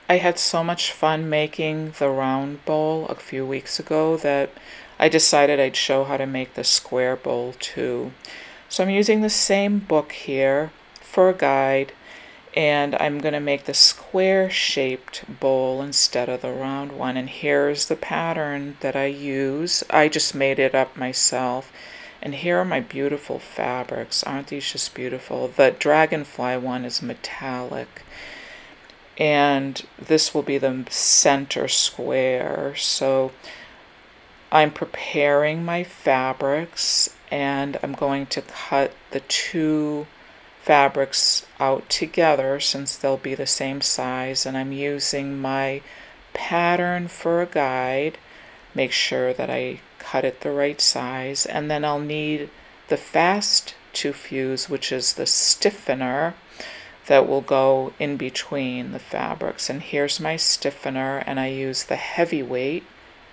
I had so much fun making the round bowl a few weeks ago that I decided I'd show how to make the square bowl too. So I'm using the same book here for a guide, and I'm going to make the square shaped bowl instead of the round one. And here's the pattern that I use. I just made it up myself. And here are my beautiful fabrics. Aren't these just beautiful? The dragonfly one is metallic. And this will be the center square. So I'm preparing my fabrics, and I'm going to cut the two fabrics out together since they'll be the same size, and I'm using my pattern for a guide. Make sure that I cut it the right size, and then I'll need the fast to fuse, which is the stiffener that will go in between the fabrics. And here's my stiffener, and I use the heavyweight.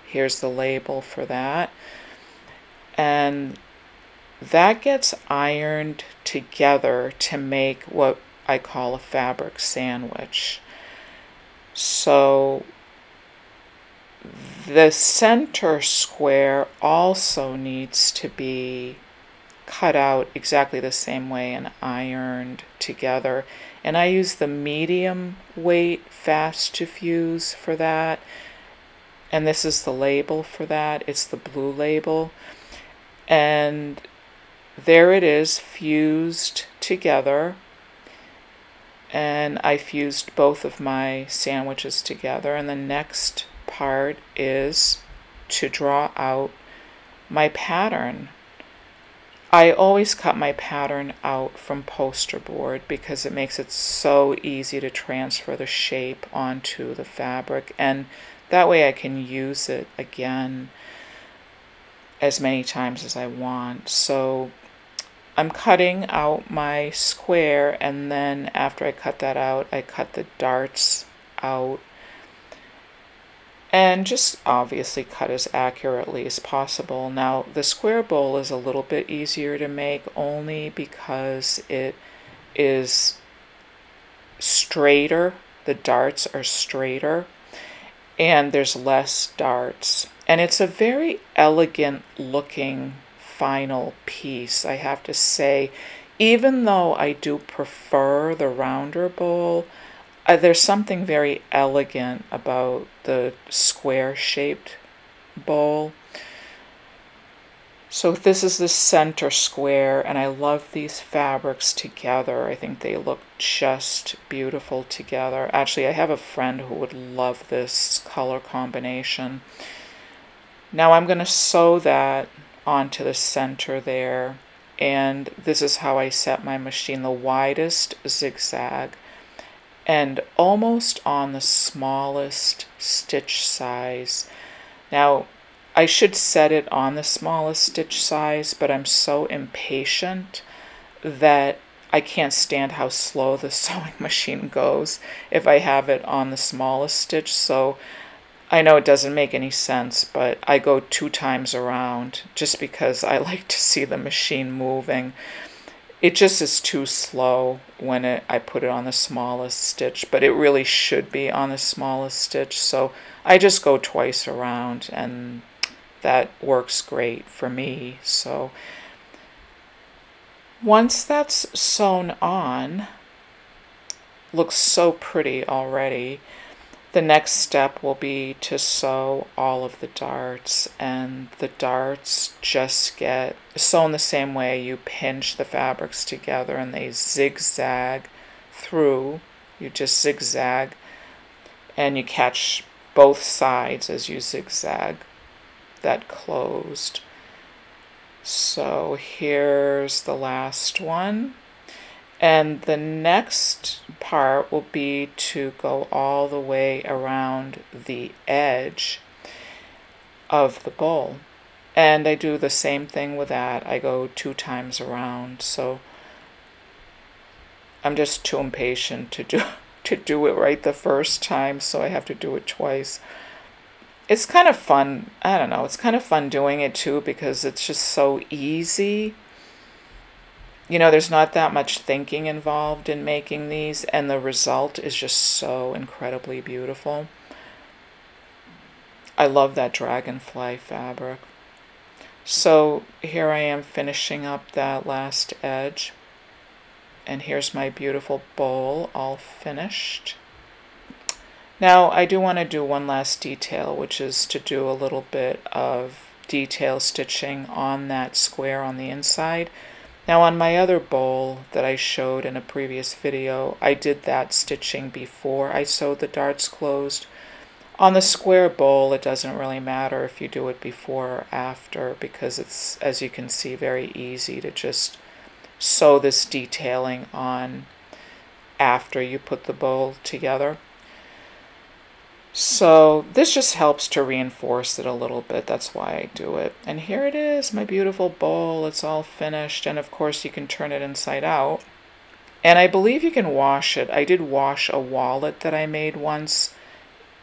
Here's the label for that. And that gets ironed together to make what I call a fabric sandwich. So the center square also needs to be cut out exactly the same way and ironed together. And I use the medium weight fast to fuse for that. And this is the label for that. It's the blue label. And there it is, fused together. And I fused both of my sandwiches together. And the next part is to draw out my pattern. I always cut my pattern out from poster board because it makes it so easy to transfer the shape onto the fabric, and that way I can use it again as many times as I want. So I'm cutting out my square, and then after I cut that out, I cut the darts out. And just obviously cut as accurately as possible. Now, the square bowl is a little bit easier to make only because it is straighter. The darts are straighter, and there's less darts. And it's a very elegant looking final piece, I have to say. Even though I do prefer the rounder bowl, there's something very elegant about the square-shaped bowl. So this is the center square, and I love these fabrics together. I think they look just beautiful together. Actually, I have a friend who would love this color combination. Now I'm going to sew that onto the center there, and this is how I set my machine: the widest zigzag, and almost on the smallest stitch size. Now, I should set it on the smallest stitch size, but I'm so impatient that I can't stand how slow the sewing machine goes if I have it on the smallest stitch. So I know it doesn't make any sense, but I go 2 times around just because I like to see the machine moving. It just is too slow when I put it on the smallest stitch, but it really should be on the smallest stitch. So I just go twice around, and that works great for me. So once that's sewn on, looks so pretty already. The next step will be to sew all of the darts, and the darts just get sewn the same way. You pinch the fabrics together and they zigzag through. You just zigzag, and you catch both sides as you zigzag that closed. So here's the last one. And the next part will be to go all the way around the edge of the bowl. And I do the same thing with that. I go 2 times around. So I'm just too impatient to do it right the first time, so I have to do it twice. It's kind of fun. I don't know. It's kind of fun doing it too because it's just so easy. you know, there's not that much thinking involved in making these, and the result is just so incredibly beautiful. I love that dragonfly fabric. So here I am finishing up that last edge. And here's my beautiful bowl all finished. Now I do want to do one last detail, which is to do a little bit of detail stitching on that square on the inside. Now on my other bowl that I showed in a previous video, I did that stitching before I sewed the darts closed. On the square bowl, it doesn't really matter if you do it before or after, because it's, as you can see, very easy to just sew this detailing on after you put the bowl together. So this just helps to reinforce it a little bit. That's why I do it. And here it is, my beautiful bowl. It's all finished. And of course you can turn it inside out. And I believe you can wash it. I did wash a wallet that I made once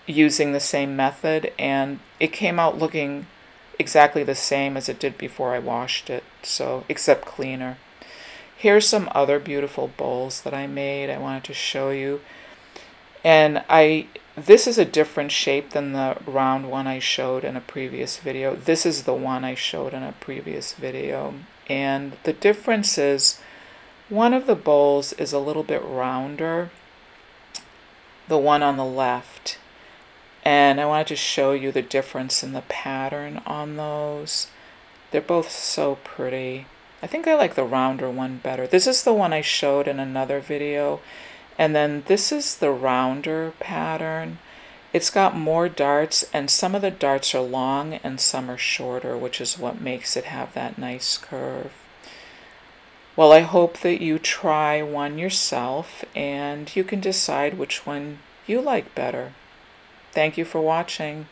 using the same method, and it came out looking exactly the same as it did before I washed it, so except cleaner. Here's some other beautiful bowls that I made I wanted to show you. And this is a different shape than the round one I showed in a previous video. This is the one I showed in a previous video. And the difference is one of the bowls is a little bit rounder, the one on the left. And I wanted to show you the difference in the pattern on those. They're both so pretty. I think I like the rounder one better. This is the one I showed in another video. And then this is the rounder pattern. It's got more darts, and some of the darts are long and some are shorter, which is what makes it have that nice curve. Well, I hope that you try one yourself and you can decide which one you like better. Thank you for watching.